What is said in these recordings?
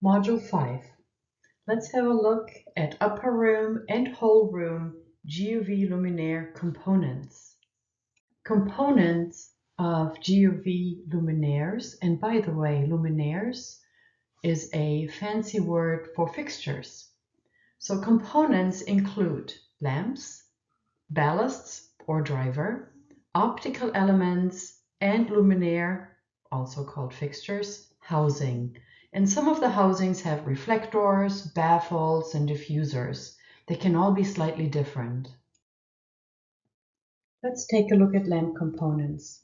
Module 5. Let's have a look at upper room and whole room GUV luminaire components. Components of GUV luminaires, and by the way, luminaires is a fancy word for fixtures. So components include lamps, ballasts or driver, optical elements, and luminaire, also called fixtures, housing. And some of the housings have reflectors, baffles, and diffusers. They can all be slightly different. Let's take a look at lamp components.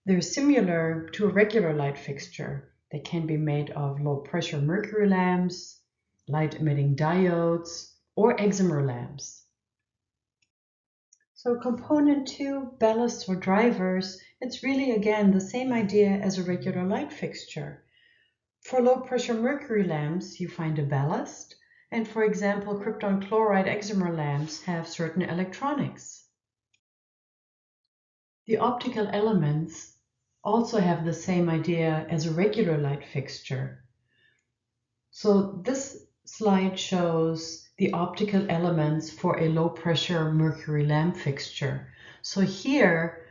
They're similar to a regular light fixture. They can be made of low-pressure mercury lamps, light-emitting diodes, or excimer lamps. So component 2, ballasts or drivers, it's really again the same idea as a regular light fixture. For low-pressure mercury lamps, you find a ballast, and for example, krypton chloride excimer lamps have certain electronics. The optical elements also have the same idea as a regular light fixture. So this slide shows the optical elements for a low-pressure mercury lamp fixture. So here,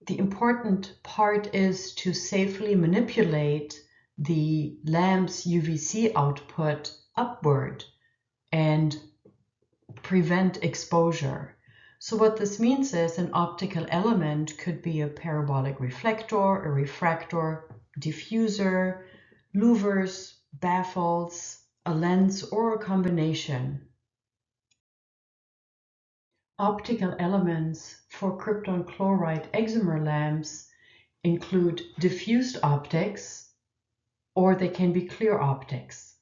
the important part is to safely manipulate the lamp's UVC output upward and prevent exposure. So what this means is an optical element could be a parabolic reflector, a refractor, diffuser, louvers, baffles, a lens, or a combination. Optical elements for krypton chloride excimer lamps include diffused optics, or they can be clear optics.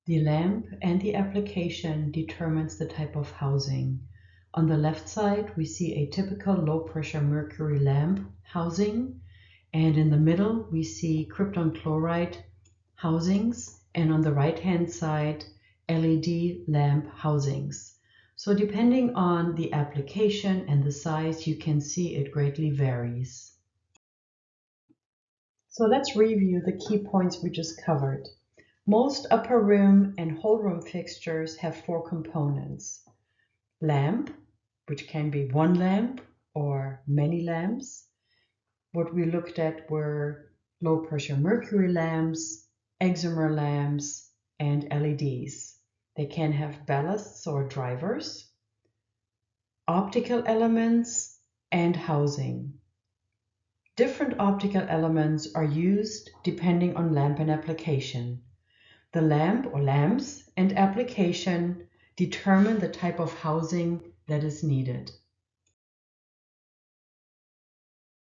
The lamp and the application determines the type of housing. On the left side, we see a typical low-pressure mercury lamp housing, and in the middle, we see krypton chloride housings, and on the right-hand side, LED lamp housings. So depending on the application and the size, you can see it greatly varies. So let's review the key points we just covered. Most upper room and whole room fixtures have 4 components. Lamp, which can be one lamp or many lamps. What we looked at were low pressure mercury lamps, excimer lamps, and LEDs. They can have ballasts or drivers, optical elements, and housing. Different optical elements are used depending on lamp and application. The lamp or lamps and application determine the type of housing that is needed.